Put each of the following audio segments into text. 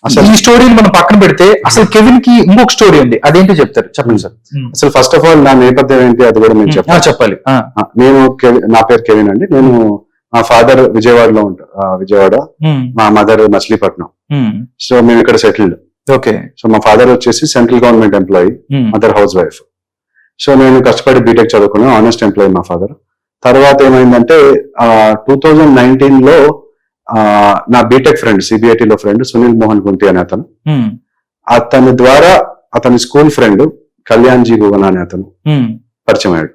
అసలు ఈ స్టోరీని మనం పక్కన పెడితే అసలు కెవిన్ కి ఇంకొక స్టోరీ ఉంది, అదేంటో చెప్తారు, చెప్పండి సార్. అసలు ఫస్ట్ ఆఫ్ ఆల్ నా నేపథ్యం ఏంటి అది కూడా నేను చెప్పాలి. నేను నా పేరు కెవిన్ అండి. నేను మా ఫాదర్ విజయవాడలో ఉంటారు, విజయవాడ, మా మదర్ మచిలీపట్నం. సో మేము ఇక్కడ సెటిల్డ్. ఓకే. సో మా ఫాదర్ వచ్చేసి central government employee, mother house wife. So నేను కష్టపడి బీటెక్ చదువుకున్నాను, ఆనెస్ట్ ఎంప్లాయీ మా ఫాదర్. తర్వాత ఏమైందంటే 2019 లో నా బీటెక్ ఫ్రెండ్, సిబిఐటిలో ఫ్రెండ్ సునీల్ మోహన్ గుంటి అనే అతను, అతని ద్వారా అతని స్కూల్ ఫ్రెండ్ కళ్యాణ్జీ గువన్ అనే అతను పరిచయం అయ్యాడు.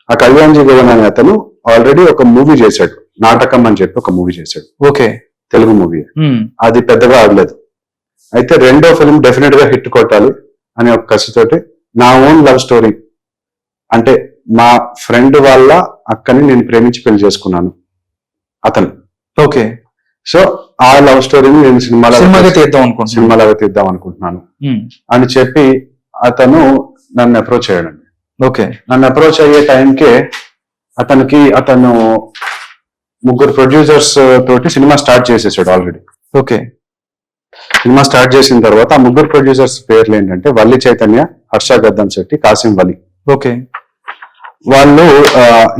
ఆ కళ్యాణ్జీ గువన్ అనే అతను ఆల్రెడీ ఒక మూవీ చేశాడు, నాటకం అని చెప్పి ఒక మూవీ చేశాడు. ఓకే. తెలుగు మూవీ. అది పెద్దగా ఆడలేదు. అయితే రెండో ఫిల్మ్ డెఫినెట్ గా హిట్ కొట్టాలి అనే ఒక కసితోటి నా ఓన్ లవ్ స్టోరీ, అంటే మా ఫ్రెండ్ వాళ్ళ అక్కని నేను ప్రేమించి పెళ్లి చేసుకున్నాను అతను. ఓకే. సో ఆ లవ్ స్టోరీని నేను సినిమాలాగా తీద్దాం అనుకుంటున్నాను అని చెప్పి అతను నన్ను అప్రోచ్ అయ్యాడండి. ఓకే. నన్ను అప్రోచ్ అయ్యే టైంకే అతను ముగ్గురు ప్రొడ్యూసర్స్ తోటి సినిమా స్టార్ట్ చేసేసాడు ఆల్రెడీ. ఓకే. సినిమా స్టార్ట్ చేసిన తర్వాత ఆ ముగ్గురు ప్రొడ్యూసర్స్ పేర్లు ఏంటంటే వల్లి చైతన్య, హర్ష గద్దం శెట్టి, కాసిం వలి. ఓకే. వాళ్ళు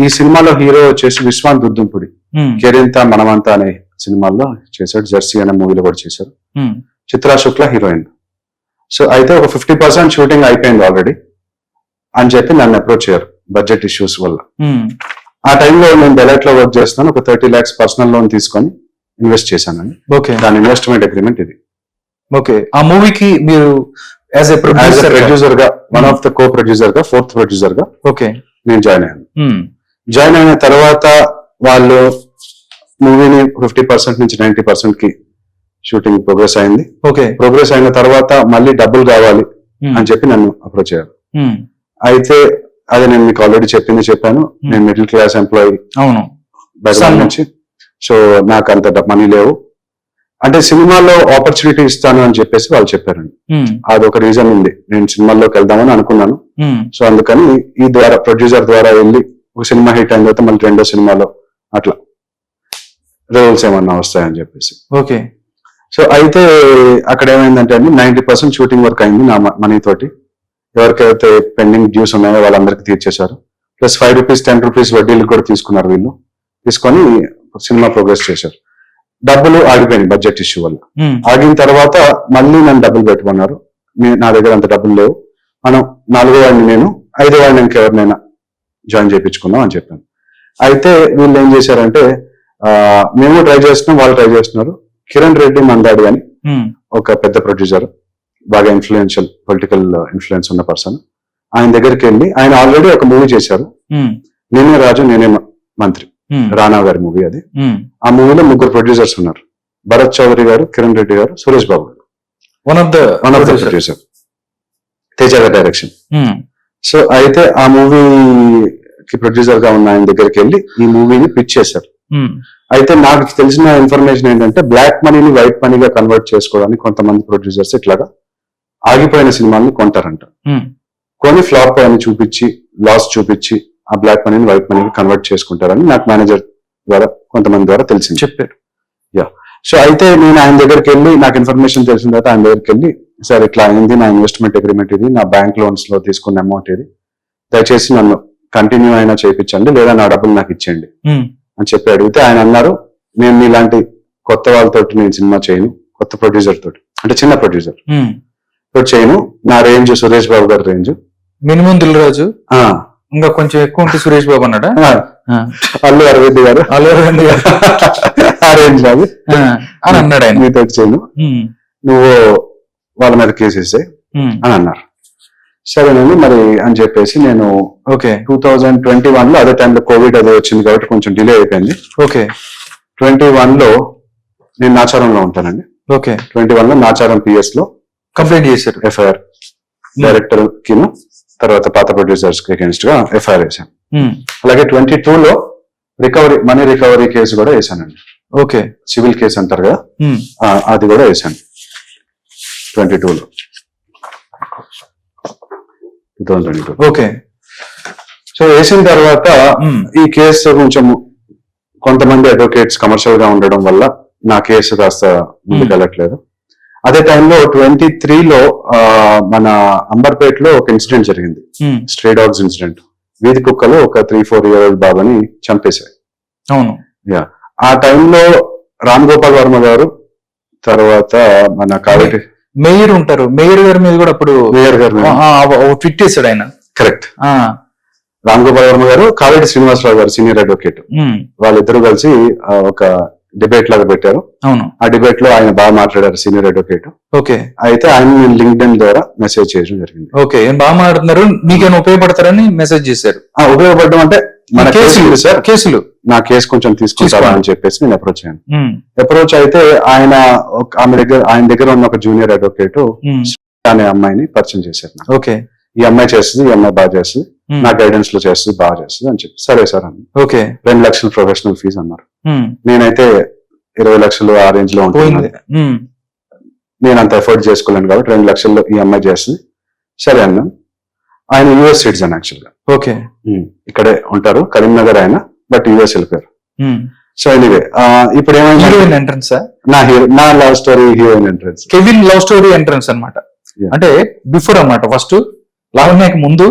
ఈ సినిమాలో హీరో వచ్చేసి విశ్వాంత్ దుద్దుంపుడి, కెరింత మనమంతా అనే సినిమాల్లో చేశాడు, జెర్సీ అనే మూవీలో కూడా చేశారు. చిత్రా శుక్ల హీరోయిన్. సో అయితే ఒక 50% షూటింగ్ అయిపోయింది ఆల్రెడీ అని చెప్పి నన్ను అప్రోచ్ అయ్యారు బడ్జెట్ ఇష్యూస్ వల్ల. ఆ టైంలో నేను డెలైట్ లో వర్క్ చేస్తున్నాను. ఒక 30 lakhs పర్సనల్ లోన్ తీసుకొని ఇన్వెస్ట్ చేశానండి. ఓకే. దాని ఇన్వెస్ట్మెంట్ అగ్రిమెంట్ ఇది. ఓకే. ఆ మూవీకి మీరు యాజ్ ఎ ప్రొడ్యూసర్ గా, one of the co producer గా, 4th ప్రొడ్యూసర్ గా ఓకే నేను జాయిన్ అయ్యాను. జాయిన్ అయిన తర్వాత వాళ్ళు మూవీని 50% నుంచి 90% కి షూటింగ్ ప్రోగ్రెస్ అయింది. ఓకే. ప్రోగ్రెస్ అయిన తర్వాత మళ్ళీ డబ్బులు కావాలి అని చెప్పి నన్ను అప్రోచ్ అయ్యారు. అయితే అది నేను మీకు ఆల్రెడీ చెప్పాను, నేను మిడిల్ క్లాస్ ఎంప్లాయీ బ్యాక్గ్రౌండ్ నుంచి. సో నాకు అంత మనీ లేవు, అంటే సినిమాలో ఆపర్చునిటీ ఇస్తాను అని చెప్పేసి వాళ్ళు చెప్పారండి. అదొక రీజన్ ఉంది, నేను సినిమాల్లోకి వెళ్దామని అనుకున్నాను. సో అందుకని ఈ ద్వారా ప్రొడ్యూసర్ ద్వారా వెళ్ళి ఒక సినిమా హిట్ అయిన తర్వాత మళ్ళీ రెండో సినిమాలో అట్లా రోల్స్ ఏమన్నా వస్తాయని చెప్పేసి. ఓకే. సో అయితే అక్కడ ఏమైందంటే అండి 90% షూటింగ్ వర్క్ అయింది నా మనీ తోటి. ఎవరికైతే పెండింగ్ డ్యూస్ ఉన్నాయో వాళ్ళందరికీ తీర్చేశారు. ప్లస్ 5 రూపీస్ 10 రూపీస్ వడ్డీలు కూడా తీసుకున్నారు వీళ్ళు. తీసుకొని సినిమా ప్రోగ్రెస్ చేశారు. డబ్బులు ఆగిపోయింది బడ్జెట్ ఇష్యూ వల్ల. ఆగిన తర్వాత మళ్ళీ నన్ను డబ్బులు పెట్టుకున్నారు. నా దగ్గర అంత డబ్బులు లేవు, మనం 4వ వాడిని నేను, 5వ వాడిని ఇంకెవరినైనా జాయిన్ చేయించుకుందాం అని చెప్పాను. అయితే వీళ్ళు ఏం చేశారంటే మేము ట్రై చేస్తున్నాం, వాళ్ళు ట్రై చేస్తున్నారు. కిరణ్ రెడ్డి మందాడి అని ఒక పెద్ద ప్రొడ్యూసర్, బాగా ఇన్ఫ్లుయెన్షియల్ పొలిటికల్ ఇన్ఫ్లుయెన్స్ ఉన్న పర్సన్, ఆయన దగ్గరికి వెళ్ళి, ఆయన ఆల్రెడీ ఒక మూవీ చేశారు, నేనే రాజు నేనే మంత్రి, రానా గారి మూవీ అది. ఆ మూవీలో 3 ప్రొడ్యూసర్స్ ఉన్నారు, భరత్ చౌదరి గారు, కిరణ్ రెడ్డి గారు, సురేష్ బాబు గారు. One of the producer, Teja గారి డైరెక్షన్. సో అయితే ఆ మూవీకి ప్రొడ్యూసర్ గా ఉన్న ఆయన దగ్గరికి వెళ్ళి ఈ మూవీని పిచ్ చేశారు. అయితే నాకు తెలిసిన ఇన్ఫర్మేషన్ ఏంటంటే బ్లాక్ మనీని వైట్ మనీగా కన్వర్ట్ చేసుకోవడానికి కొంతమంది ప్రొడ్యూసర్స్ ఇట్లాగా ఆగిపోయిన సినిమాల్ని కొంటారంట. కొని ఫ్లాప్ అని చూపించి, లాస్ చూపించి ఆ బ్లాక్ మనీని వైట్ మనీకి కన్వర్ట్ చేసుకుంటారని నాకు మేనేజర్ ద్వారా కొంతమంది ద్వారా తెలిసింది, చెప్పారు. యా. సో అయితే నేను ఆయన దగ్గరికి వెళ్ళి, నాకు ఇన్ఫర్మేషన్ తెలిసిన తర్వాత ఆయన దగ్గరికి వెళ్ళి, సార్ ఇట్లా అయింది, నా ఇన్వెస్ట్మెంట్ అగ్రిమెంట్ ఇది, నా బ్యాంక్ లోన్స్ లో తీసుకున్న అమౌంట్ ఇది, దయచేసి నన్ను కంటిన్యూ అయినా చేయించండి లేదా నా డబ్బులు నాకు ఇచ్చేయండి అని చెప్పి అడిగితే ఆయన అన్నారు, నేను ఇలాంటి కొత్త వాళ్ళతోటి నేను సినిమా చేయను, కొత్త ప్రొడ్యూసర్ తోటి, అంటే చిన్న ప్రొడ్యూసర్ తోటి చేయను, నా రేంజ్ సురేష్ బాబు గారి రేంజ్ మినిమం దిల్రాజు, ఇంకా కొంచెం ఎక్కువ ఉంటే సురేష్ బాబు అన్నాడా, అల్లు అరవింద్ గారు ఆ రేంజ్ అది అని అన్నాడు ఆయన. మీతో చేయను, నువ్వు వాళ్ళ మీద కేసు వేసాయి అని అన్నారు. సరేనండి మరి అని చెప్పేసి నేను 2021 లో, అదే టైంలో కోవిడ్ అది వచ్చింది కాబట్టి కొంచెం డిలే అయిపోయింది. 21లో నేను నాచారంలో ఉంటానండి. 21లో నాచారం PS లో కంప్లైంట్ చేశారు, FIR డైరెక్టర్ కి, తర్వాత పాత ప్రొడ్యూసర్స్ కి అగేన్స్ట్ గా FIR వేసాను. అలాగే 22లో మనీ రికవరీ కేసు కూడా వేసానండి. సివిల్ కేసు అంటారు కదా, అది కూడా వేసాను 22లో, 2022. సో వేసిన తర్వాత ఈ కేసు కొంచెం కొంతమంది అడ్వకేట్స్ కమర్షియల్ గా ఉండడం వల్ల నా కేసు కాస్త ముందుకు వెళ్ళట్లేదు. అదే టైంలో 23లో మన అంబర్పేటలో ఒక ఇన్సిడెంట్ జరిగింది, స్ట్రే డాగ్స్ ఇన్సిడెంట్. వీధి కుక్కలు ఒక 3-4 year old బాబుని చంపేశాయి. అవును. యా, ఆ టైంలో రామ్ గోపాల్ వర్మ గారు, తర్వాత మన కావేటి మేయర్ ఉంటారు, మేయర్ గారి మీద కూడా అప్పుడు మేయర్ గారు, ట్వీట్ చేశాడు ఆయన. కరెక్ట్. రామ్ గోపాల్ వర్మ గారు, కావేటి శ్రీనివాసరావు గారు సీనియర్ అడ్వకేట్, వాళ్ళిద్దరూ కలిసి ఒక డిబేట్ లాగా పెట్టారు. అవును. ఆ డిబేట్ లో ఆయన బాగా మాట్లాడారు, సీనియర్ అడ్వకేట్. ఓకే. అయితే ఆయన లింక్డ్ఇన్ ద్వారా మెసేజ్ చేయడం జరిగింది. ఓకే, బాగా మాట్లాడుతున్నారు, మీకేమైనా ఉపయోగపడతారని మెసేజ్ చేశారు. ఉపయోగపడడం అంటే మన కేసులు సార్, కేసులు నా కేసు కొంచెం తీసుకుంటారా అని చెప్పేసి నేను అప్రోచ్ అయ్యాను. అప్రోచ్ అయితే ఆయన ఆయన దగ్గర ఉన్న ఒక జూనియర్ అడ్వకేట్ అనే అమ్మాయిని పరిచయం చేశారు. ఓకే, ఈ అమ్మాయి చేస్తుంది, ఈ అమ్మాయి బాగా చేస్తుంది, నా గైడెన్స్ లో చేస్తుంది, బాగా చేస్తుంది అని చెప్పి సరే సార్ అని. ఓకే, 2 లక్షలు ప్రొఫెషనల్ ఫీజు అన్నారు. నేనైతే 20 లక్షలు ఆ రేంజ్ లో ఉంటుంది, నేను అంత ఎఫర్ట్ చేసుకోలేను కాబట్టి 2 లక్షల్లో ఈ అమ్మాయి చేస్తుంది సరే అన్నాను. ఆయన యుఎస్ సిటిజన్ యాక్చువల్ గా. ఓకే, ఇక్కడే ఉంటారు, కరీంనగర్ ఆయన, బట్ యుఎస్ వెళ్ళిపోయారు. సో ఎనీవే, ఇప్పుడు ఏమైంది, హీరోయిన్ ఎంట్రన్స్ నా love story heroine entrance, Kevin love story entrance అన్నమాట. అంటే బిఫోర్ అన్నమాట, ఫస్ట్ లావణ్యకి ముందు.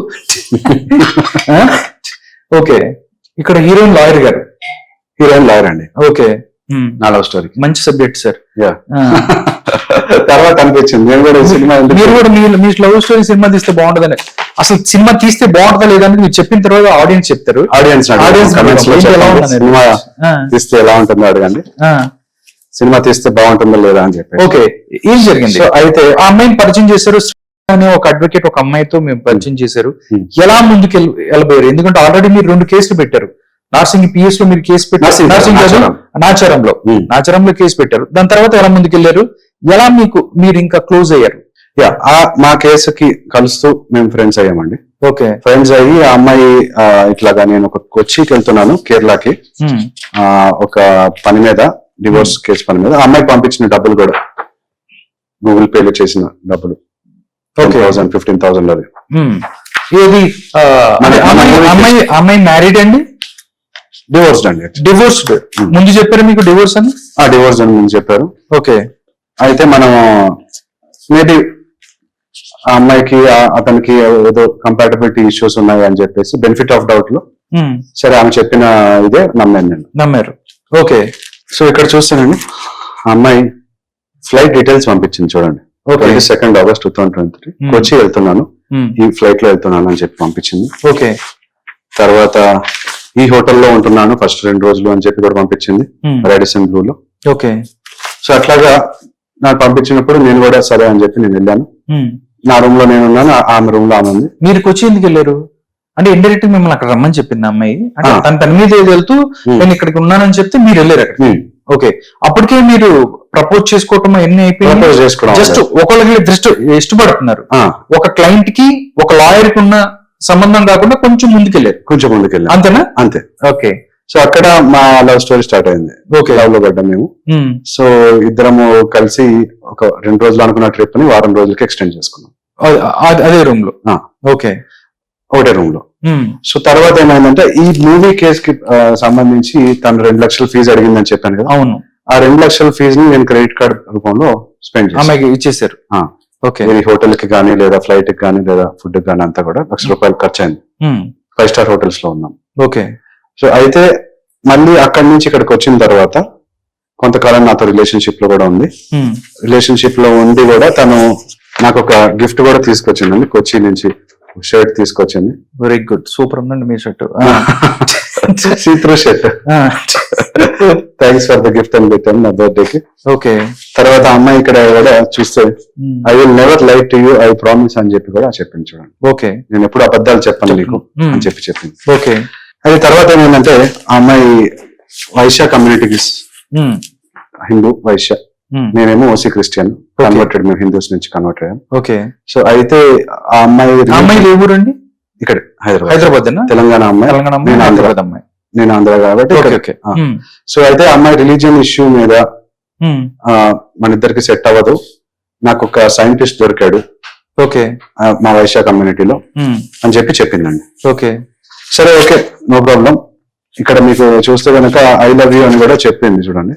ఓకే, ఇక్కడ హీరోయిన్ లాయర్ గారు. హీరోయిన్ లాయర్ అండి. ఓకే, నా లవ్ స్టోరీ మంచి సబ్జెక్ట్ సార్. తర్వాత అనిపించింది నేను కూడా సినిమా, మీరు కూడా మీ లవ్ స్టోరీ సినిమా తీస్తే బాగుంటుందని. అసలు సినిమా తీస్తే బాగుంటుందా లేదని మీరు చెప్పిన తర్వాత ఆడియన్స్ చెప్తారు. ఆడియన్స్ సినిమా తీస్తే ఎలా ఉంటుందో అడగండి, సినిమా తీస్తే బాగుంటుందో లేదా అని చెప్పి. ఓకే, ఏం జరిగింది? అయితే ఆ అమ్మాయిని పరిచయం చేశారు అనే ఒక అడ్వకేట్, ఒక అమ్మాయితో మేము పరిచయం చేశారు. ఎలా ముందుకు వెళ్ళబోయారు? ఎందుకంటే ఆల్రెడీ మీరు 2 కేసులు పెట్టారు. నార్సింగ్ పిఎస్ లో మీరు కేసు పెట్టారు, నాచారంలో కేసు పెట్టారు. దాని తర్వాత ఎలా ముందుకెళ్లారు? ఎలా మీరు ఇంకా క్లోజ్ అయ్యారు? మా కేసుకి కలుస్తూ మేము ఫ్రెండ్స్ అయ్యామండి. ఓకే, ఫ్రెండ్స్ అయ్యి ఆ అమ్మాయి ఇట్లాగా నేను ఒక కొచ్చికి వెళ్తున్నాను కేరళకి, ఒక పని మీద, డివోర్స్ కేసు పని మీద. ఆ అమ్మాయి పంపించిన డబ్బులు కూడా గూగుల్ పేలో చేసిన డబ్బులు 10,000 15,000 అది. ఏది అమ్మాయి మ్యారీడ్ అండి? డివోర్స్డ్ అండి. డివోర్స్డ్ ముందు చెప్పారు మీకు డివోర్స్ అని? డివోర్స్ అని ముందు చెప్పారు. ఓకే, అయితే మనం మేబీ ఆ అమ్మాయికి అతనికి ఏదో కంపాటబిలిటీ ఇష్యూస్ ఉన్నాయి అని చెప్పేసి బెనిఫిట్ ఆఫ్ డౌట్ లో సరే ఆమె చెప్పిన ఇదే నమ్మారు. ఓకే, సో ఇక్కడ చూస్తానండి, ఆ అమ్మాయి ఫ్లైట్ డీటెయిల్స్ పంపించింది చూడండి. 22 August 2023 కొచ్చి వెళ్తున్నాను, ఈ ఫ్లైట్ లో వెళ్తున్నాను అని చెప్పి పంపించింది. ఓకే, తర్వాత ఈ హోటల్లో ఉంటున్నాను ఫస్ట్ 2 రోజులు అని చెప్పి కూడా పంపించింది, రాడిసన్ బ్లూ లో. ఓకే, సో అట్లాగా నాకు పంపించినప్పుడు నేను కూడా సరే అని చెప్పి నేను వెళ్ళాను. నా రూమ్ లో నేను ఉన్నాను, ఆమె రూమ్ లో ఆమె ఉంది. మీరు కొచ్చి ఎందుకు వెళ్ళారు? అంటే ఇండైరెక్ట్ మిమ్మల్ని అక్కడ రమ్మని చెప్పింది అమ్మాయి, అంటే తన పని మీద వెళ్తూ నేను ఇక్కడికి ఉన్నానని చెప్తే మీరు వెళ్ళారు అక్కడ. ఓకే, అప్పటికే మీరు ప్రపోజ్ చేసుకోవటం ఎన్ని అయిపోయింది? జస్ట్ ఒకళ్ళకి దృష్టి ఇష్టపడుతున్నారు. ఒక క్లయింట్ కి ఒక లాయర్ కి ఉన్న సంబంధం కాకుండా కొంచెం ముందుకెళ్ళారు. అంతేనా? అంతే. ఓకే, సో అక్కడ మా లవ్ స్టోరీ స్టార్ట్ అయింది. లవ్ లో పడ్డాం మేము. సో ఇద్దరము కలిసి ఒక 2 రోజులు అనుకున్న ట్రిప్ ని వారం రోజులకి ఎక్స్టెండ్ చేసుకున్నాం. అదే రూమ్ లో? ఓకే, ఒకటే రూమ్ లో. సో తర్వాత ఏమైందంటే ఈ మూవీ కేసు కి సంబంధించి తను 2 లక్షల ఫీజు అడిగిందని చెప్పాను కదా. అవును. ఆ 2 లక్షల ఫీజుని నేను క్రెడిట్ కార్డ్ రూపంలో స్పెండ్ చేసి ఇచ్చేసారు. ఓకే, ఇది హోటల్ కి కానీ లేదా ఫ్లైట్ కి కానీ లేదా ఫుడ్ కి కానీ అంతా కూడా ₹1,00,000 ఖర్చు అయింది. 5 స్టార్ హోటల్స్ లో ఉన్నాం. ఓకే, సో అయితే మళ్ళీ అక్కడి నుంచి ఇక్కడికి వచ్చిన తర్వాత కొంతకాలం నాతో రిలేషన్షిప్ లో కూడా ఉంది. రిలేషన్షిప్ లో ఉండి కూడా తను నాకు ఒక గిఫ్ట్ కూడా తీసుకొచ్చిందండి, కొచ్చి నుంచి షర్ట్ తీసుకొచ్చింది. వెరీ గుడ్, సూపర్ ఉందండి మీ shirt. See through shirt. Thanks for the gift అని పెట్టాను నా బర్త్డేకి. ఓకే, తర్వాత అమ్మాయి ఇక్కడ కూడా చూస్తే ఐ విల్ నెవర్ లై టు యూ, ఐ ప్రామిస్ అని చెప్పి కూడా చెప్పింది చూడండి. ఓకే, నేను ఎప్పుడు అబద్ధాలు చెప్పను నీకు అని చెప్పి చెప్పింది. ఓకే, అది తర్వాత ఏమైందంటే ఆ అమ్మాయి వైశ్య కమ్యూనిటీకి, హిందూ వైశ్య, నేనేమో ఓసీ క్రిస్టియన్, కన్వర్టెడ్, మేము హిందూస్ నుంచి కన్వర్ట్ అయ్యాం. ఓకే, సో అయితే ఆ అమ్మాయి ఏ ఊరండి? ఇక్కడ హైదరాబాద్. తెలంగాణ అమ్మాయి, నేను ఆంధ్ర కాబట్టి. సో అయితే అమ్మాయి రిలీజియన్ ఇష్యూ మీద మన ఇద్దరికి సెట్ అవ్వదు, నాకు ఒక సైంటిస్ట్ దొరికాడు ఓకే మా వైశ్య కమ్యూనిటీలో అని చెప్పి చెప్పిందండి. ఓకే, సరే ఓకే, నో ప్రాబ్లం. ఇక్కడ మీకు చూస్తే కనుక ఐ లవ్ యూ అని కూడా చెప్పింది చూడండి.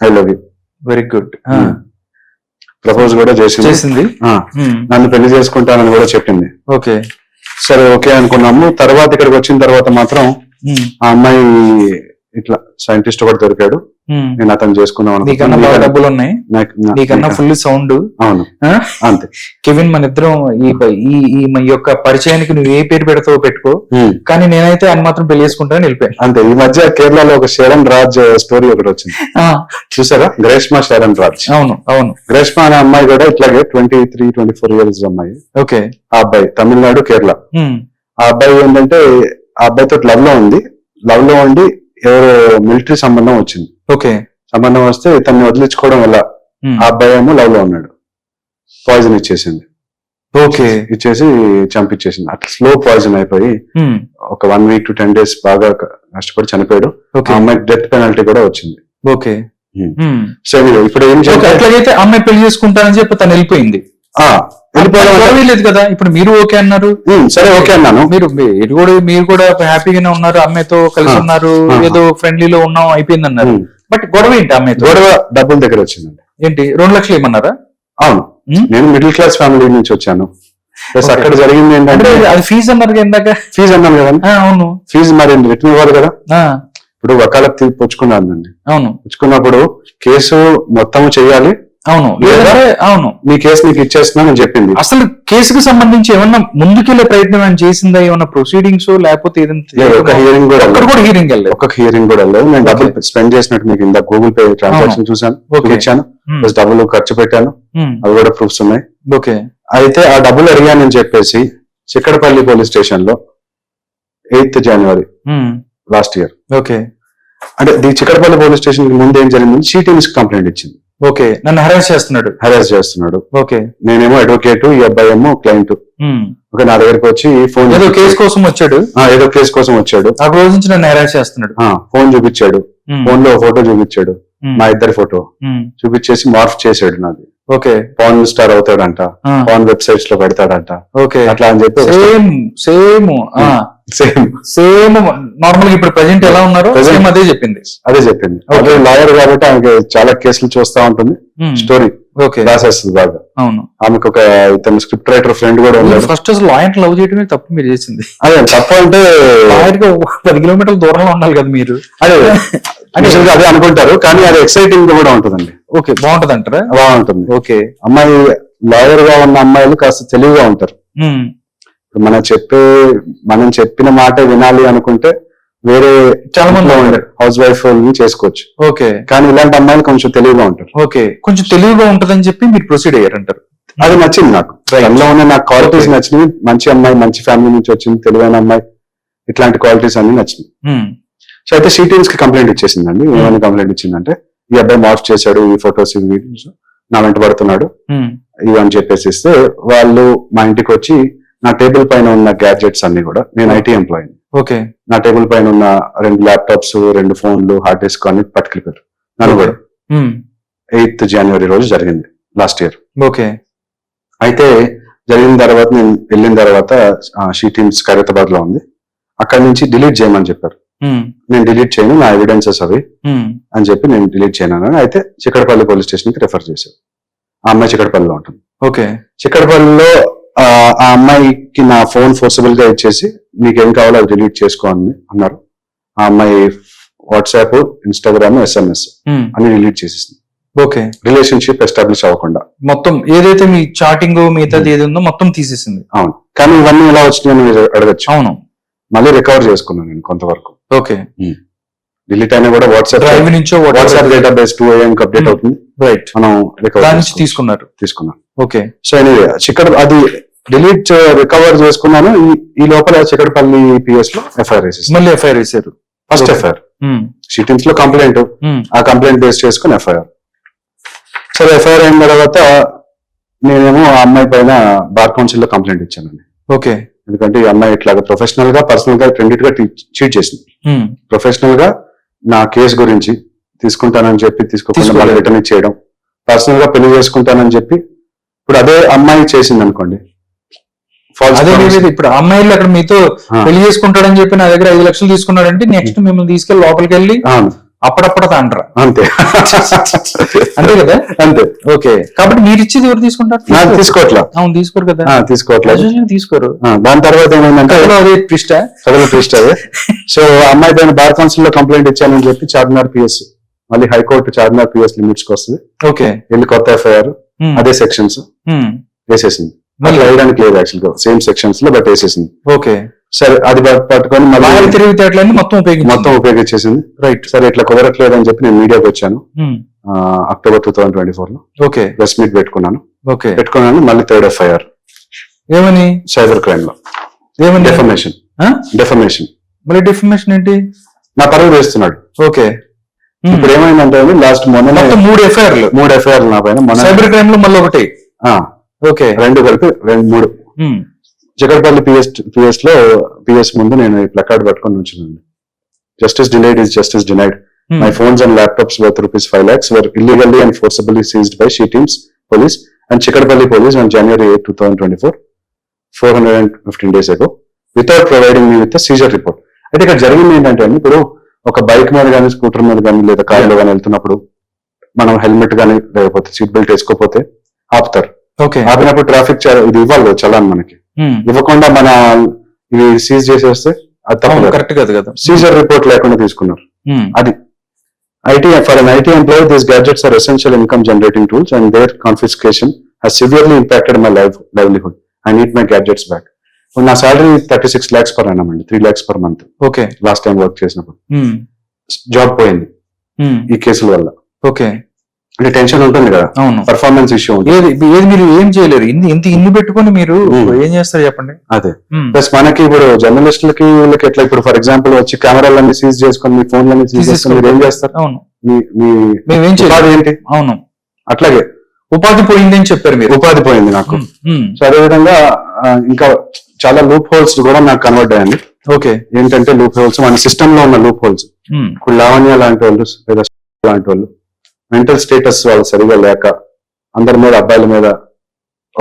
I love you. Very good. Propose కూడా చేసింది. ఆ, నన్ను పెళ్లి చేసుకుంటానని కూడా చెప్పింది. ఓకే. సరే ఓకే అనుకున్నాము. తర్వాత ఇక్కడికి వచ్చిన తర్వాత మాత్రం ఆ అమ్మాయి ఇట్లా సైంటిస్ట్ ఒకటి దొరికాడు, నేను అతను చేసుకుందాం నీకన్నా బాగా అనుకున్నాను. డబ్బులు ఉన్నాయి, నీకన్నా ఫుల్ సౌండ్. అవును అంతే. కెవిన్ మన ఇద్దరం ఈ యొక్క పరిచయానికి నువ్వు ఏ పేరు పెడతావో పెట్టుకో, కానీ నేనైతే ఆయన మాత్రం పెళ్లి చేసుకుంటానని వెళ్ళిపోయాను. అంతే. ఈ మధ్య కేరళలో ఒక శరణ్ రాజ్ స్టోరీ ఒకటి వచ్చింది, చూసారా? గ్రేష్మా శరణ్ రాజ్. అవును అవును. గ్రేష్మా అనే అమ్మాయి కూడా ఇట్లాగే 23-24 ఇయర్స్ అమ్మాయి. ఓకే. ఆ అబ్బాయి తమిళనాడు కేరళ. ఆ అబ్బాయి ఏంటంటే ఆ అబ్బాయితో లవ్ లో ఉంది. లవ్ లో ఉండి ఎవరో మిలిటరీ సంబంధం వచ్చింది. ఓకే. సంబంధం వస్తే ఇతన్ని వదిలించుకోవడం వల్ల ఆ అబ్బాయి ఏమో లవ్ లో ఉన్నాడు, పాయిజన్ ఇచ్చేసింది. ఓకే. ఇచ్చేసి చంపించేసింది. అట్లా స్లో పాయిజన్ అయిపోయి ఒక 1 week to 10 days బాగా కష్టపడి చనిపోయాడు. ఆ అమ్మాయి డెత్ పెనాల్టీ కూడా వచ్చింది. ఓకే. సరే ఇప్పుడు ఏం చేయాలి? అట్లాగైతే అమ్మాయి పెళ్లి చేసుకుంటానని చెప్పి తను వెళ్ళిపోయింది. వెళ్ళిపోవడం కదా. ఇప్పుడు మీరు ఓకే అన్నారు. సరే ఓకే అన్నాను. మీరు కూడా హ్యాపీగానే ఉన్నారు, అమ్మాయితో కలిసి ఉన్నారు, ఏదో ఫ్రెండ్లీలో ఉన్నాం అయిపోయింది అన్నారు. బట్ గొడవ ఏంటి అమ్మాయితో? గొడవ డబ్బుల దగ్గర వచ్చిందండి. ఏంటి 2 లక్షలు ఏమన్నారా? అవును, నేను మిడిల్ క్లాస్ ఫ్యామిలీ నుంచి వచ్చాను. ప్లస్ అక్కడ జరిగింది ఏంటంటే అది ఫీజు అన్నారు ఇందాక. ఫీజు అన్నాను కదా. అవును, ఫీజు మరి రిటర్న్ ఇవ్వాలి కదా. ఇప్పుడు వకాలత్ పుచ్చుకున్నానండి. అవును, పుచ్చుకున్నప్పుడు కేసు మొత్తం చెయ్యాలి. అవును అవును, నీ కేసు నీకు ఇచ్చేస్తున్నాను అని చెప్పింది. అసలు కేసుకు సంబంధించి ఏమన్నా ముందుకెళ్లే ప్రయత్నం ఏమైనా చేసిందా? ఏమన్నా ప్రొసీడింగ్స్ లేకపోతే ఒక హియరింగ్ కూడా హియరింగ్ వెళ్ళలేదు. ఒక హియరింగ్ కూడా వెళ్ళలేదు. నేను డబ్బులు స్పెండ్ చేసినట్టు మీకు ఇంత గూగుల్ పే ట్రాన్సాక్షన్ చూసాను, ఇచ్చాను, ప్లస్ డబ్బులు ఖర్చు పెట్టాను, అవి కూడా ప్రూఫ్స్ ఉన్నాయి. ఓకే. అయితే ఆ డబ్బులు అడిగానని చెప్పేసి చిక్కడపల్లి పోలీస్ స్టేషన్ లో 8th January last year. Okay. అంటే ఈ చిక్కడపల్లి పోలీస్ స్టేషన్ కి ముందు ఏం జరిగింది, సిటీఎన్స్ కంప్లైంట్ ఇచ్చింది. ఓకే. నన్ను హెరాస్ చేస్తున్నాడు. ఓకే. నేనేమో అడ్వకేట్, ఈ అబ్బాయి ఏమో క్లయింట్. ఓకే. నా దగ్గరికి వచ్చి ఫోన్ ఏదో కేసు కోసం వచ్చాడు. ఏదో కేసు కోసం వచ్చాడు. ఆ రోజు నుంచి నన్ను హెరాస్ చేస్తున్నాడు. ఫోన్ చూపించాడు, ఫోన్ లో ఫోటో చూపించాడు, మా ఇద్దరి ఫోటో చూపించేసి మార్ఫ్ చేసాడు నాది. ఓకే. పాన్ స్టార్ అవుతాడంట, పాన్ వెబ్సైట్స్ లో పెడతాడంట. ఓకే. అట్లా అని చెప్పి సేమ్ నార్మల్ ఇప్పుడు ప్రెసెంట్ ఎలా ఉన్నారో అదే చెప్పింది. అదే లాయర్ కాబట్టి ఆమెకి చాలా కేసులు చూస్తా ఉంటుంది, స్టోరీ రాసేస్తుంది బాగా. అవును. ఆమెకు ఒక ఇతను స్క్రిప్ట్ రైటర్ ఫ్రెండ్ కూడా ఉన్నాడు. ఫస్ట్ అసలు లాయర్ లవ్ చేయడమే తప్పు మీరు చేసింది. అదే తప్పు అంటే లాయర్ కి 10 kilometers దూరంలో ఉండాలి కదా మీరు. అదే అనుకుంటారు, కానీ అది ఎక్సైటింగ్ కూడా ఉంటుందండి. ఓకే. బాగుంటది అంటారా? బాగుంటుంది. ఓకే. అమ్మాయి లాయర్ గా ఉన్న అమ్మాయిలు కాస్త తెలివిగా ఉంటారు. మనం చెప్పిన మాట వినాలి అనుకుంటే వేరే చాలా మంది హౌస్ వైఫ్ చేసుకోవచ్చు. ఓకే. కానీ ఇలాంటి అమ్మాయిలు కొంచెం తెలివిగా ఉంటారు. ఓకే. కొంచెం తెలివిగా ఉంటదని చెప్పి మీరు ప్రొసీడ్ అయ్యారంటారు. అది నచ్చింది నాకు. అందులో ఉన్న నాకు క్వాలిటీస్ నచ్చినవి. మంచి అమ్మాయి, మంచి ఫ్యామిలీ నుంచి వచ్చింది, తెలివైన అమ్మాయి, ఇట్లాంటి క్వాలిటీస్ అన్ని నచ్చినాయి. సో అయితే సిటీఎన్స్ కి కంప్లైంట్ ఇచ్చేసిందండి. ఏమైనా కంప్లైంట్ ఇచ్చిందంటే ఈ అబ్బాయి మార్ఫ్ చేశాడు, ఈ ఫొటోస్ ఈ వీడియోస్ నా వెంట పడుతున్నాడు ఇవని చెప్పేసి ఇస్తే వాళ్ళు మా ఇంటికి వచ్చి నా టేబుల్ పైన ఉన్న గ్యాడ్జెట్స్ అన్ని కూడా, నేను ఐటీ ఎంప్లాయీ, ఓకే, నా టేబుల్ పైన ఉన్న 2 ల్యాప్టాప్స్, 2 ఫోన్లు, హార్డ్ డిస్క్ అన్ని పట్టుకెళ్ళిపోయారు నన్ను కూడా. 8th January రోజు జరిగింది లాస్ట్ ఇయర్. ఓకే. అయితే జరిగిన తర్వాత నేను వెళ్ళిన తర్వాత షీటీమ్స్ ఖైరతాబాద్ లో ఉంది, అక్కడి నుంచి డిలీట్ చేయమని చెప్పారు. నేను డిలీట్ చేయను, నా ఎవిడెన్సెస్ అవి అని చెప్పి నేను డిలీట్ చేయను. అయితే చిక్కడపల్లి పోలీస్ స్టేషన్ కి రెఫర్ చేశారు. ఆ అమ్మాయి చిక్కడపల్లిలో ఉంటుంది. ఓకే. చిక్కడపల్లిలో ఆ అమ్మాయికి నా ఫోన్ ఫోర్సబుల్ గా ఇచ్చేసి నీకేం కావాలో అది డిలీట్ చేసుకో అని అన్నారు. ఆ అమ్మాయి వాట్సాప్, ఇన్స్టాగ్రామ్, SMS అన్ని డిలీట్ చేసేసింది. ఓకే. రిలేషన్షిప్ ఎస్టాబ్లిష్ అవ్వకుండా మొత్తం ఏదైతే మీ చాటింగ్ మిగతాది ఏది ఉందో మొత్తం తీసేసింది. అవును. కానీ ఇవన్నీ ఎలా వచ్చినాయని మీరు అడగచ్చు. అవును. మళ్ళీ రికవర్ చేసుకున్నాను నేను కొంతవరకు. ఓకే. డిలీట్ అయినా కూడా వాట్సాప్ డ్రైవ్ నుంచో వాట్సాప్ డేటాబేస్ 2 AM కి అప్డేట్ అవుతుంది. రైట్. మనం రికవర్ తీసుకున్నాం. ఓకే. సో ఎనీవే అది డిలీట్ రికవర్ చేసుకున్నాను. ఈ లోపల చిక్కడపల్లి PS లో FIR వేసేసి మళ్ళీ FIR వేసారు. ఫస్ట్ FIR షీటింగ్స్ లో కంప్లైంట్, ఆ కంప్లైంట్ బేస్ చేసుకుని FIR. సరే FIR అయిన తర్వాత నేనేమో ఆ అమ్మాయి పైన బార్ కౌన్సిల్ లో కంప్లైంట్ ఇచ్చానండి. ఓకే. ఎందుకంటే ఈ అమ్మాయి ఇట్లాగా ప్రొఫెషనల్ గా, పర్సనల్ గా రెండింటిగా చీట్ చేసింది. ప్రొఫెషనల్ గా నా కేసు గురించి తీసుకుంటానని చెప్పి తీసుకోకుండా రిటర్న్ ఇచ్చేయడం, పర్సనల్ గా పెళ్లి చేసుకుంటానని చెప్పి ఇప్పుడు అదే అమ్మాయి చేసింది అనుకోండి. ఇప్పుడు అమ్మాయిలు అక్కడ మీతో పెళ్లి చేసుకుంటాడని చెప్పి నా దగ్గర 5 లక్షలు తీసుకున్నాడంటే నెక్స్ట్ మిమ్మల్ని తీసుకెళ్లి లోపలికి వెళ్ళి అప్పుడప్పుడు తాండ్రా అంతే అంతే కదా. అంతే. ఓకే, కాబట్టి మీరు ఇచ్చేది ఎవరు తీసుకుంటారు? నాకు తీసుకోవట్లా. అవును, తీసుకోరు కదా. తీసుకోవట్లేదు. తీసుకోరు. దాని తర్వాత ఏమైందంటే అదే ట్విస్ట్ అదే. సో అమ్మాయి పైన బార్ కౌన్సిల్ లో కంప్లైంట్ ఇచ్చానని చెప్పి చార్మినార్ పిఎస్, మళ్ళీ హైకోర్టు చార్మినార్ పిఎస్ లిమిట్స్ కి వస్తుంది. ఓకే, వెళ్ళి కొత్త ఎఫ్ఐఆర్ అదే సెక్షన్స్ వేసేసింది. మళ్ళీ వేయడానికి లేదు యాక్చువల్ గా, సేమ్ సెక్షన్స్ లో బట్ వేసేసింది. ఓకే, సరే అది పట్టుకొని మళ్ళీ తెలివితేటలన్నీ మొత్తం ఉపయోగించేసింది. రైట్. సరే ఇట్లా కుదరట్లేదు అని చెప్పి నేను మీడియాకి వచ్చాను. అక్టోబర్ 2024 ఓకే, ప్రెస్ మీట్ పెట్టుకున్నాను. ఓకే, మళ్ళీ థర్డ్ ఎఫ్ఐఆర్ ఏమని? సైబర్ క్రైమ్ లో ఏమని? డెఫమేషన్. మళ్ళీ డెఫమేషన్ ఏంటి? నా పరువు వేస్తున్నాడు. ఓకే, ఇప్పుడు ఏమైందంటే లాస్ట్ మొన్న 3 ఎఫ్ఐఆర్లు నా పైన. సైబర్ క్రైమ్ లో మళ్ళీ ఒకటి. ఓకే, 2 కలిపి 3. చికటపల్లి పిఎస్ ముందు నేను ఈ ప్లకార్డ్ పట్టుకొని ఉంచున్నాను. Justice delayed is justice denied. My phones and laptops worth ₹5 lakhs were illegally and forcibly seized by She Teams police and Chikatpalli police on January 8, 2024, 415 days ago, without providing me with a seizure report. అయితే ఇక్కడ జరిగింది ఏంటంటే ఇప్పుడు ఒక bike మీద కానీ, scooter మీద కానీ, లేదా కార్లో కానీ వెళ్తున్నప్పుడు మనం హెల్మెట్ కానీ లేకపోతే సీట్ బెల్ట్ వేసుకోకపోతే ఆపుతారు. ఆపినప్పుడు ట్రాఫిక్ ఇది ఇవ్వాలి చలాన్ మనకి. ఇవ్వకుండా మన ఇవి సీజ్ చేసేస్తే అది తప్పు. కరెక్ట్ కదా. సీజర్ రిపోర్ట్ లేకుండా తీసుకున్నారు. అది for an IT employee, these gadgets are essential income generating tools and their confiscation has severely impacted my livelihood. I need my gadgets back. నా సాలరీ 36 lakhs per annum అండి, 3 lakhs per month. Okay, last time work చేసినప్పుడు job పోయింది ఈ కేసుల వల్ల. Okay, అంటే tension ఉంటుంది కదా, అవును, పర్ఫార్మెన్స్ ఇష్యూ ఉంటుంది. ఏది మీరు ఏం చేయలేరు, ఇన్ని పెట్టుకొని మీరు ఏం చేస్తారు చెప్పండి. అదే ప్లస్ మనకి ఇప్పుడు జర్నలిస్టులకి వీళ్ళకి ఎట్లా, ఇప్పుడు ఫర్ ఎగ్జాంపుల్ వచ్చి కెమెరాలన్నీ సీజ్ చేసుకొని మీ ఫోన్లన్నీ సీజ్ చేసుకొని మీరు ఏం చేస్తారు? అవును, మేమేం చేయాలి ఏంటి? అవును, అట్లాగే ఉపాధి పోయింది అని చెప్పారు మీరు. ఉపాధి పోయింది నాకు. సో అదే విధంగా ఇంకా చాలా లూప్ హోల్స్ కూడా నాకు కనబడ్డాయండి. ఓకే, ఏంటంటే లూప్ హోల్స్ మన సిస్టమ్ లో ఉన్న లూప్ హోల్స్. ఇప్పుడు లావణ్య లాంటి వాళ్ళు లేదా లాంటి వాళ్ళు మెంటల్ స్టేటస్ వాళ్ళు సరిగా లేక అందరి మీద, అబ్బాయిల మీద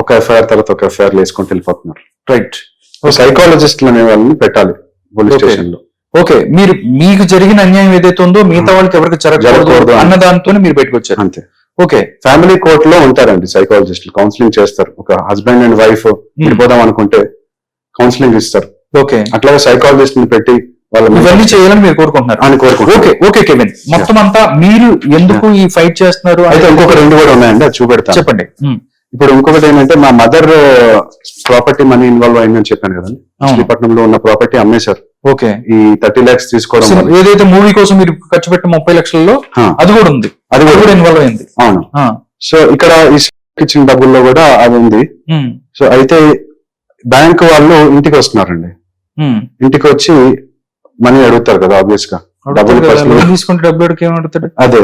ఒక ఎఫ్ఐఆర్ తర్వాత ఒక ఎఫ్ఐఆర్ వేసుకుంటూ వెళ్ళిపోతున్నారు. రైట్. సైకాలజిస్టులు అనే వాళ్ళని పెట్టాలి పోలీస్ స్టేషన్ లో. ఓకే, మీకు జరిగిన అన్యాయం ఏదైతే ఉందో మిగతా వాళ్ళకి ఎవరికి జరగకూడదు అన్న దాంతో మీరు పెట్టుకొచ్చారు. అంతే. ఓకే, ఫ్యామిలీ కోర్ట్ లో ఉంటారండి సైకాలజిస్టులు, కౌన్సిలింగ్ చేస్తారు. ఒక హస్బెండ్ అండ్ వైఫ్ విడిపోదాం అనుకుంటే కౌన్సిలింగ్ ఇస్తారు. ఓకే, అట్లాగే సైకాలజిస్ట్ ని పెట్టి వాళ్ళు ఇవన్నీ చేయాలని మీరు కోరుకుంటున్నారు అని కోరుకుంటున్నారు. ఓకే, ఓకే కెవిన్, మొత్తం అంతా మీరు ఎందుకు ఈ ఫైట్ చేస్తున్నారు? అయితే ఇంకొక 2 కూడా ఉన్నాయండి, అది చూపెడతాను. చెప్పండి. ఇప్పుడు ఇంకొకటి ఏంటంటే మా మదర్ ప్రాపర్టీ మనీ ఇన్వాల్వ్ అయిందని చెప్పాను కదండి. శ్రీపట్నంలో ఉన్న ప్రాపర్టీ అమ్మేశారు. ఓకే, ఈ 30 lakhs తీసుకోవడం, ఏదైతే మూవీ కోసం మీరు ఖర్చు పెట్టిన 30 లక్షల్లో అది కూడా ఉంది, అది కూడా ఇన్వాల్వ్ అయింది. అవును. సో ఇక్కడ ఇచ్చిన డబ్బుల్లో కూడా అది ఉంది. సో అయితే బ్యాంక్ వాళ్ళు ఇంటికి వస్తున్నారండి. ఇంటికి వచ్చి మనీ అడుగుతారు కదా, ఆబ్వియస్ గా. తీసుకుంటే డబ్బులు ఏమడుగుతాడు? అదే.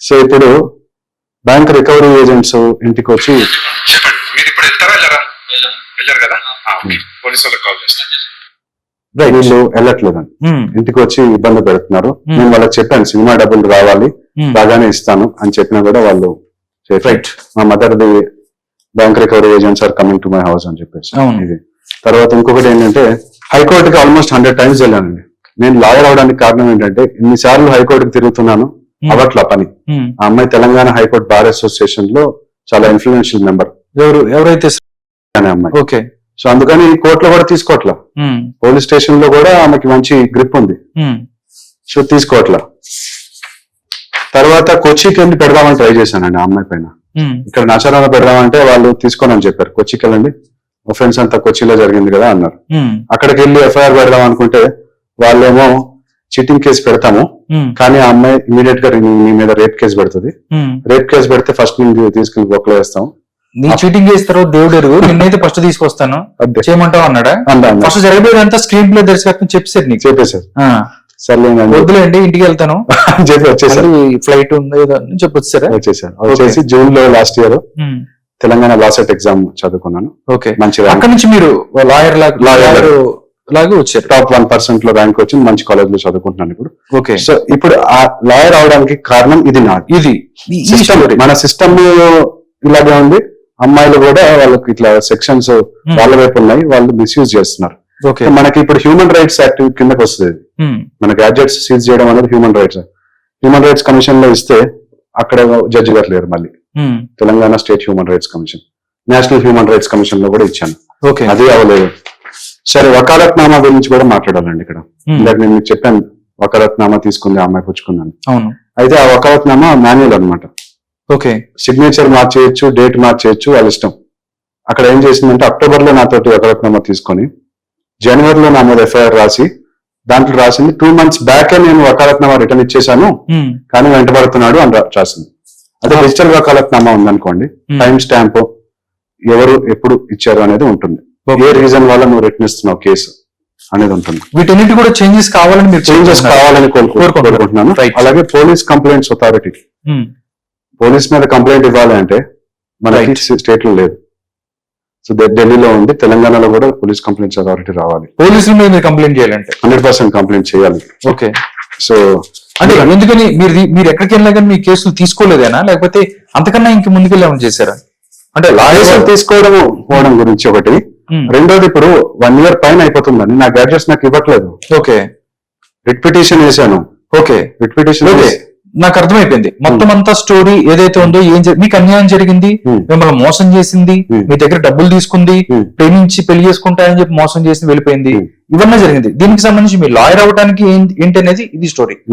సో ఇప్పుడు బ్యాంక్ రికవరీ ఏజెంట్స్ ఇంటికి వచ్చి వీళ్ళు వెళ్ళట్లేదండి, ఇంటికి వచ్చి ఇబ్బంది పెడుతున్నారు. నేను వాళ్ళకి చెప్పాను సినిమా డబ్బులు రావాలి, బాగానే ఇస్తాను అని చెప్పినా కూడా వాళ్ళు రైట్, మా mother the bank recovery agents are coming to my house అని చెప్పేసి. ఇది తర్వాత ఇంకొకటి ఏంటంటే హైకోర్టుకి ఆల్మోస్ట్ 100 times వెళ్ళానండి. నేను లాయర్ అవడానికి కారణం ఏంటంటే ఇన్నిసార్లు హైకోర్టుకి తిరుగుతున్నాను, అవట్లా పని. ఆ అమ్మాయి తెలంగాణ హైకోర్టు బార్ అసోసియేషన్ లో చాలా ఇన్ఫ్లుయెన్షియల్ మెంబర్. ఎవరైతే అనే అమ్మాయి. ఓకే, సో అందుకని కోర్టులో కూడా తీసుకోవట్లా, పోలీస్ స్టేషన్ లో కూడా ఆమెకి మంచి గ్రిప్ ఉంది. సో తీసుకోవట్లా. తర్వాత కొచ్చికి వెళ్ళి పెడదామని ట్రై చేశానండి ఆ అమ్మాయి పైన. ఇక్కడ నాచారంలో పెడదామంటే వాళ్ళు తీసుకోనని చెప్పారు. కొచ్చికి వెళ్ళండి, ఒఫెన్స్ అంతా కొచ్చిలో జరిగింది కదా అన్నారు. అక్కడికి వెళ్ళి ఎఫ్ఐఆర్ పెడదాం అనుకుంటే వాళ్ళేమో చీటింగ్ కేసు పెడతాము, కానీ ఆ అమ్మాయి ఇమీడియట్ గా నీ మీద రేప్ కేసు పెడుతుంది. రేప్ కేసు పెడితే ఫస్ట్ నేను తీసుకెళ్లి బొక్కలో వేస్తాం. నీ చీటింగ్ చేసిన తర్వాత దేవుడు ఎరుగు, నిన్నైతే ఫస్ట్ తీసుకొస్తాను చేయమంటావు అన్నాడా? ఫస్ట్ జరగబోయేదంతా స్క్రీన్ ప్లే దర్శకత్వం చెప్పేశారు నీకు. చెప్పేశారు. సరే వద్దులేండి ఇంటికి వెళ్తాను చెప్పి వచ్చేసారు. ఫ్లైట్ ఉంది చెప్పొచ్చారా? వచ్చేసారు. వచ్చేసి జూన్ లో last year Telangana LAWCET exam చదువుకున్నాను. ఓకే, మంచిగా. అక్కడ నుంచి మీరు లాయర్ లాగా వచ్చారు. టాప్ 1% లో ర్యాంక్ వచ్చింది, మంచి కాలేజ్ లో చదువుకుంటున్నాను ఇప్పుడు. ఓకే, సో ఇప్పుడు ఆ లాయర్ అవడానికి కారణం ఇది నాది. ఇది మన సిస్టమ్ ఇలాగే ఉంది. అమ్మాయిలు కూడా వాళ్ళకి ఇట్లా సెక్షన్స్ వాళ్ళ వైపు ఉన్నాయి, వాళ్ళు మిస్యూజ్ చేస్తున్నారు. మనకి ఇప్పుడు హ్యూమన్ రైట్స్ యాక్ట్ కిందకి వస్తుంది. మన గ్యాడ్జెట్స్ సీజ్ చేయడం అనేది human rights. Human rights commission లో ఇస్తే అక్కడ జడ్జి గారు లేరు మళ్ళీ. Telangana state human rights commission, national human rights commission లో కూడా ఇచ్చాను, ఓకే. అది అవ్వలేదు. సరే, వకాలత్నామా గురించి కూడా మాట్లాడాలండి ఇక్కడ. ఇందాక నేను మీకు చెప్పాను వకాలత్నామా తీసుకుంది ఆ అమ్మాయి పుచ్చుకుందని. అవును. అయితే ఆ వకాలత్నామా మాన్యువల్ అన్నమాట. ఓకే. సిగ్నేచర్ మార్చేయచ్చు, డేట్ మార్చేయచ్చు, వాళ్ళ ఇష్టం. అక్కడ ఏం చేసిందంటే అక్టోబర్ లో నాతోటి వకాలత్నామా తీసుకొని జనవరిలో నా మీద ఎఫ్ఐఆర్ రాసి దాంట్లో రాసింది 2 months బ్యాకే నేను వకాలత్నామా రిటర్న్ ఇచ్చేసాను కానీ వెంటబడుతున్నాడు అని రాసింది. అదే డిజిటల్ వకాలత్నామా ఉందనుకోండి, టైం స్టాంప్ ఎవరు ఎప్పుడు ఇచ్చారు అనేది ఉంటుంది, ఏ రీజన్ వల్ల నువ్వు రిటర్న్ ఇస్తున్నావు కేసు అనేది ఉంటుంది. వీటన్నిటి కూడా చేంజెస్ కావాలని మీరు చేంజెస్ కావాలని కోరుకుంటున్నాను. అలాగే పోలీస్ కంప్లైంట్స్ అథారిటీ, పోలీస్ మీద కంప్లైంట్ ఇవ్వాలి అంటే మనకి స్టేట్ లో లేదు. సో ఢిల్లీలో ఉంది, తెలంగాణలో కూడా పోలీస్ కంప్లైంట్స్ అథారిటీ రావాలి. పోలీసుల మీద మీరు కంప్లైంట్ చేయాలంటే 100% కంప్లైంట్ చేయాలి. ఓకే. సో అంటే ఎందుకని మీరు ఎక్కడికి వెళ్ళినా కానీ మీ కేసులు తీసుకోలేదేనా, లేకపోతే అంతకన్నా ఇంక ముందుకెళ్ళి చేశారా? అంటే లాయర్స్ తీసుకోవడం పోవడం గురించి ఒకటి, రెండోది ఇప్పుడు 1 year పైన అయిపోతుందని నా గ్యాడ్జెట్స్ నాకు ఇవ్వట్లేదు. ఓకే. రిట్ పిటిషన్ వేసాను. ఓకే. రిట్ పిటిషన్ నాకు అర్థమైపోయింది మొత్తం అంతా స్టోరీ ఏదైతే ఉందో, మీకు అన్యాయం జరిగింది, మిమ్మల్ని మోసం చేసింది, మీ దగ్గర డబ్బులు తీసుకుంది, ప్రేమించి పెళ్లి చేసుకుంటారని చెప్పి మోసం చేసి వెళ్ళిపోయింది, ఇవన్నీ జరిగింది. దీనికి సంబంధించి మీరు లాయర్ అవ్వడానికి ఏంటి అనేది ఇది స్టోరీ.